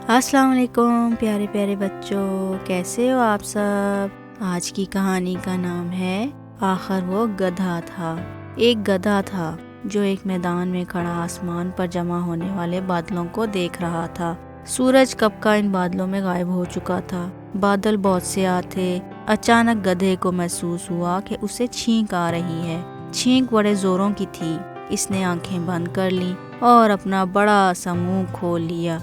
السلام علیکم پیارے پیارے بچوں، کیسے ہو آپ سب؟ آج کی کہانی کا نام ہے آخر وہ گدھا تھا۔ ایک گدھا تھا جو ایک میدان میں کھڑا آسمان پر جمع ہونے والے بادلوں کو دیکھ رہا تھا۔ سورج کب کا ان بادلوں میں غائب ہو چکا تھا۔ بادل بہت سے تھے۔ اچانک گدھے کو محسوس ہوا کہ اسے چھینک آ رہی ہے۔ چھینک بڑے زوروں کی تھی۔ اس نے آنکھیں بند کر لیں اور اپنا بڑا سا منہ کھول لیا۔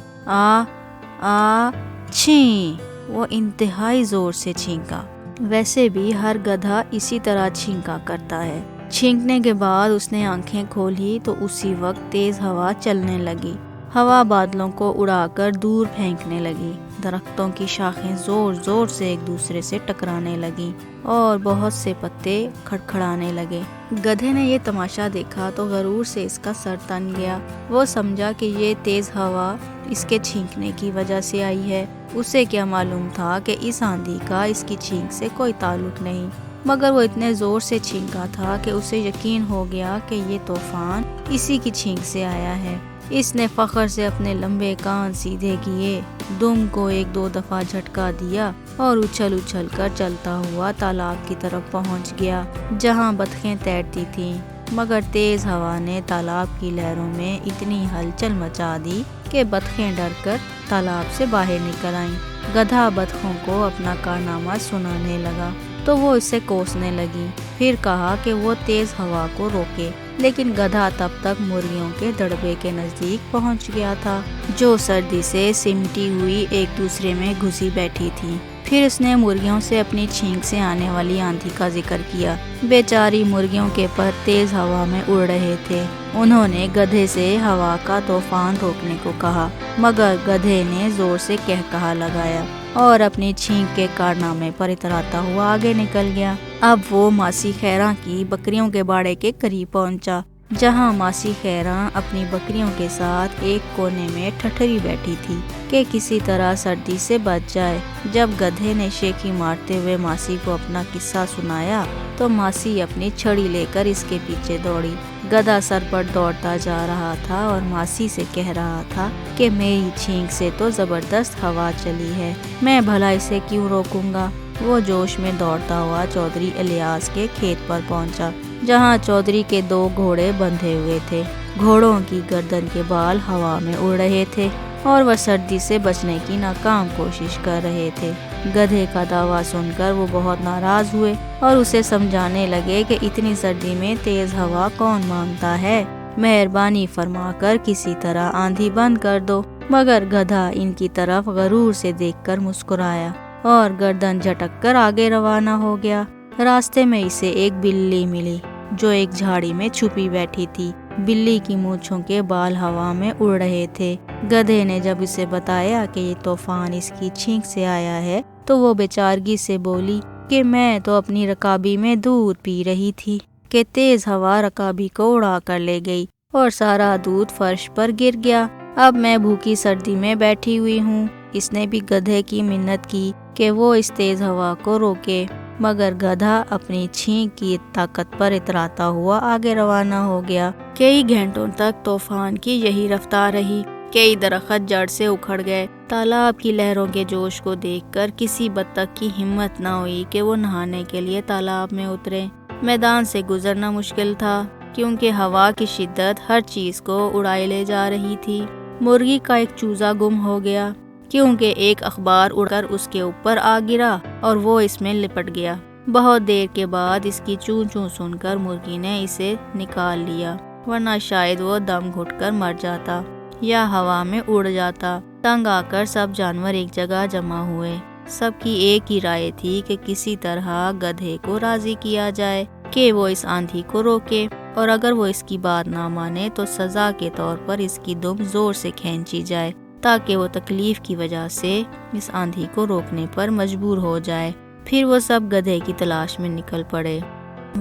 چھین! وہ انتہائی زور سے چھینکا۔ ویسے بھی ہر گدھا اسی طرح چھینکا کرتا ہے۔ چھینکنے کے بعد اس نے آنکھیں کھولی تو اسی وقت تیز ہوا چلنے لگی۔ ہوا بادلوں کو اڑا کر دور پھینکنے لگی۔ درختوں کی شاخیں زور زور سے ایک دوسرے سے ٹکرانے لگیں اور بہت سے پتے کھڑکھڑانے لگے۔ گدھے نے یہ تماشا دیکھا تو غرور سے اس کا سر تن گیا۔ وہ سمجھا کہ یہ تیز ہوا اس کے چھینکنے کی وجہ سے آئی ہے۔ اسے کیا معلوم تھا کہ اس آندھی کا اس کی چھینک سے کوئی تعلق نہیں، مگر وہ اتنے زور سے چھینکا تھا کہ اسے یقین ہو گیا کہ یہ طوفان اسی کی چھینک سے آیا ہے۔ اس نے فخر سے اپنے لمبے کان سیدھے کیے، دم کو ایک دو دفعہ جھٹکا دیا اور اچھل اچھل کر چلتا ہوا تالاب کی طرف پہنچ گیا جہاں بطخیں تیرتی تھیں۔ مگر تیز ہوا نے تالاب کی لہروں میں اتنی ہلچل مچا دی کہ بطخیں ڈر کر تالاب سے باہر نکل آئیں۔ گدھا بطخوں کو اپنا کارنامہ سنانے لگا تو وہ اسے کوسنے لگی۔ پھر کہا کہ وہ تیز ہوا کو روکے، لیکن گدھا تب تک مرغیوں کے دڑبے کے نزدیک پہنچ گیا تھا جو سردی سے سمٹی ہوئی ایک دوسرے میں گھسی بیٹھی تھی۔ پھر اس نے مرغیوں سے اپنی چھینک سے آنے والی آندھی کا ذکر کیا۔ بیچاری مرغیوں کے پر تیز ہوا میں اڑ رہے تھے۔ انہوں نے گدھے سے ہوا کا طوفان روکنے کو کہا، مگر گدھے نے زور سے کہکہا لگایا اور اپنی چھینک کے کارنامے پر اتراتا ہوا آگے نکل گیا۔ اب وہ ماسی خیراں کی بکریوں کے باڑے کے قریب پہنچا، جہاں ماسی خیراں اپنی بکریوں کے ساتھ ایک کونے میں ٹھٹھری بیٹھی تھی کہ کسی طرح سردی سے بچ جائے۔ جب گدھے نے شیخی مارتے ہوئے ماسی کو اپنا قصہ سنایا تو ماسی اپنی چھڑی لے کر اس کے پیچھے دوڑی۔ گدھا سر پر دوڑتا جا رہا تھا اور ماسی سے کہہ رہا تھا کہ میری چھینک سے تو زبردست ہوا چلی ہے، میں بھلا اسے کیوں روکوں گا۔ وہ جوش میں دوڑتا ہوا چودھری الیاس کے کھیت پر پہنچا، جہاں چودھری کے دو گھوڑے بندھے ہوئے تھے۔ گھوڑوں کی گردن کے بال ہوا میں اڑ رہے تھے اور وہ سردی سے بچنے کی ناکام کوشش کر رہے تھے۔ گدھے کا دعویٰ سن کر وہ بہت ناراض ہوئے اور اسے سمجھانے لگے کہ اتنی سردی میں تیز ہوا کون مانگتا ہے، مہربانی فرما کر کسی طرح آندھی بند کر دو۔ مگر گدھا ان کی طرف غرور سے دیکھ کر مسکرایا اور گردن جھٹک کر آگے روانہ ہو گیا۔ راستے میں اسے ایک بلی ملی جو ایک جھاڑی میں چھپی بیٹھی تھی۔ بلی کی مونچھوں کے بال ہوا میں اڑ رہے تھے۔ گدھے نے جب اسے بتایا کہ یہ طوفان اس کی چھینک سے آیا ہے تو وہ بیچارگی سے بولی کہ میں تو اپنی رکابی میں دودھ پی رہی تھی کہ تیز ہوا رکابی کو اڑا کر لے گئی اور سارا دودھ فرش پر گر گیا۔ اب میں بھوکی سردی میں بیٹھی ہوئی ہوں۔ اس نے بھی گدھے کی منت کی کہ وہ اس تیز ہوا کو روکے، مگر گدھا اپنی چھینک کی طاقت پر اتراتا ہوا آگے روانہ ہو گیا۔ کئی گھنٹوں تک طوفان کی یہی رفتار رہی۔ کئی درخت جڑ سے اکھڑ گئے۔ تالاب کی لہروں کے جوش کو دیکھ کر کسی بطخ کی ہمت نہ ہوئی کہ وہ نہانے کے لیے تالاب میں اترے۔ میدان سے گزرنا مشکل تھا کیونکہ ہوا کی شدت ہر چیز کو اڑائے لے جا رہی تھی۔ مرغی کا ایک چوزا گم ہو گیا کیونکہ ایک اخبار اڑ کر اس کے اوپر آ گرا اور وہ اس میں لپٹ گیا۔ بہت دیر کے بعد اس کی چوں چوں سن کر مرغی نے اسے نکال لیا، ورنہ شاید وہ دم گھٹ کر مر جاتا یا ہوا میں اڑ جاتا۔ تنگ آ کر سب جانور ایک جگہ جمع ہوئے۔ سب کی ایک ہی رائے تھی کہ کسی طرح گدھے کو راضی کیا جائے کہ وہ اس آندھی کو روکے، اور اگر وہ اس کی بات نہ مانے تو سزا کے طور پر اس کی دم زور سے کھینچی جائے تاکہ وہ تکلیف کی وجہ سے اس آندھی کو روکنے پر مجبور ہو جائے۔ پھر وہ سب گدھے کی تلاش میں نکل پڑے۔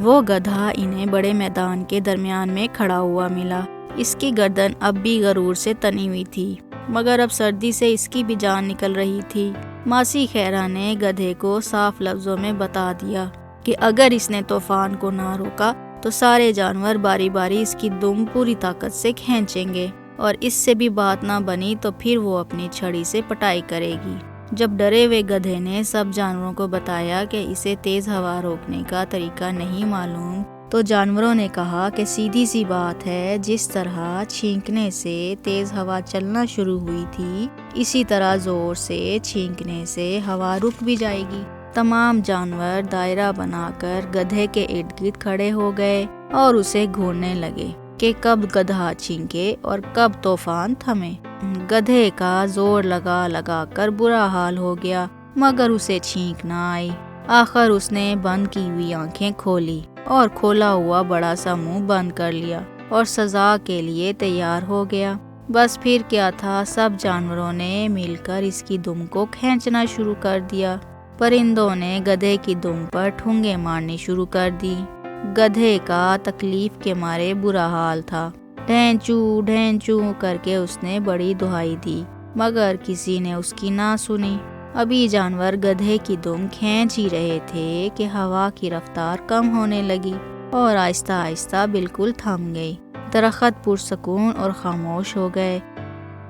وہ گدھا انہیں بڑے میدان کے درمیان میں کھڑا ہوا ملا۔ اس کی گردن اب بھی غرور سے تنی ہوئی تھی، مگر اب سردی سے اس کی بھی جان نکل رہی تھی۔ ماسی خیراں نے گدھے کو صاف لفظوں میں بتا دیا کہ اگر اس نے طوفان کو نہ روکا تو سارے جانور باری باری اس کی دم پوری طاقت سے کھینچیں گے۔ اور اس سے بھی بات نہ بنی تو پھر وہ اپنی چھڑی سے پٹائی کرے گی۔ جب ڈرے ہوئے گدھے نے سب جانوروں کو بتایا کہ اسے تیز ہوا روکنے کا طریقہ نہیں معلوم، تو جانوروں نے کہا کہ سیدھی سی بات ہے، جس طرح چھینکنے سے تیز ہوا چلنا شروع ہوئی تھی، اسی طرح زور سے چھینکنے سے ہوا رک بھی جائے گی۔ تمام جانور دائرہ بنا کر گدھے کے ارد گرد کھڑے ہو گئے اور اسے گھورنے لگے کہ کب گدھا چھینکے اور کب طوفان تھمے۔ گدھے کا زور لگا لگا کر برا حال ہو گیا، مگر اسے چھینک نہ آئی۔ آخر اس نے بند کی ہوئی آنکھیں کھولی اور کھولا ہوا بڑا سا منہ بند کر لیا اور سزا کے لیے تیار ہو گیا۔ بس پھر کیا تھا، سب جانوروں نے مل کر اس کی دم کو کھینچنا شروع کر دیا۔ پرندوں نے گدھے کی دم پر ٹھونگے مارنی شروع کر دی۔ گدھے کا تکلیف کے مارے برا حال تھا۔ ڈھینچو ڈھینچو کر کے اس نے بڑی دہائی دی، مگر کسی نے اس کی نہ سنی۔ ابھی جانور گدھے کی دم کھینچ ہی رہے تھے کہ ہوا کی رفتار کم ہونے لگی اور آہستہ آہستہ بالکل تھم گئی۔ درخت پرسکون اور خاموش ہو گئے۔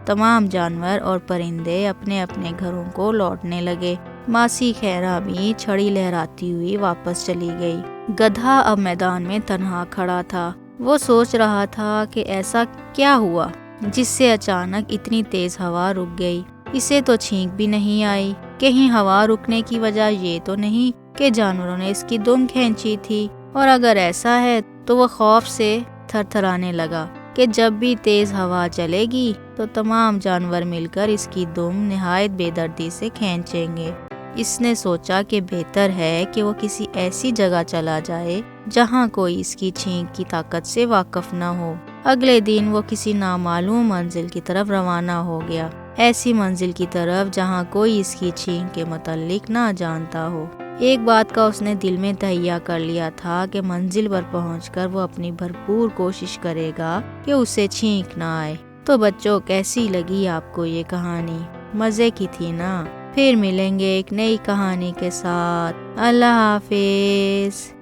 تمام جانور اور پرندے اپنے اپنے گھروں کو لوٹنے لگے۔ ماسی خیرہ بھی چھڑی لہراتی ہوئی واپس چلی گئی۔ گدھا اب میدان میں تنہا کھڑا تھا۔ وہ سوچ رہا تھا کہ ایسا کیا ہوا جس سے اچانک اتنی تیز ہوا رک گئی۔ اسے تو چھینک بھی نہیں آئی۔ کہیں ہوا رکنے کی وجہ یہ تو نہیں کہ جانوروں نے اس کی دم کھینچی تھی، اور اگر ایسا ہے تو وہ خوف سے تھر تھرانے لگا کہ جب بھی تیز ہوا چلے گی تو تمام جانور مل کر اس کی دم نہایت بے دردی سے کھینچیں گے۔ اس نے سوچا کہ بہتر ہے کہ وہ کسی ایسی جگہ چلا جائے جہاں کوئی اس کی چھینک کی طاقت سے واقف نہ ہو۔ اگلے دن وہ کسی نامعلوم منزل کی طرف روانہ ہو گیا، ایسی منزل کی طرف جہاں کوئی اس کی چھینک کے متعلق نہ جانتا ہو۔ ایک بات کا اس نے دل میں تہیہ کر لیا تھا کہ منزل پر پہنچ کر وہ اپنی بھرپور کوشش کرے گا کہ اسے چھینک نہ آئے۔ تو بچوں، کیسی لگی آپ کو یہ کہانی؟ مزے کی تھی نا؟ پھر ملیں گے ایک نئی کہانی کے ساتھ۔ اللہ حافظ۔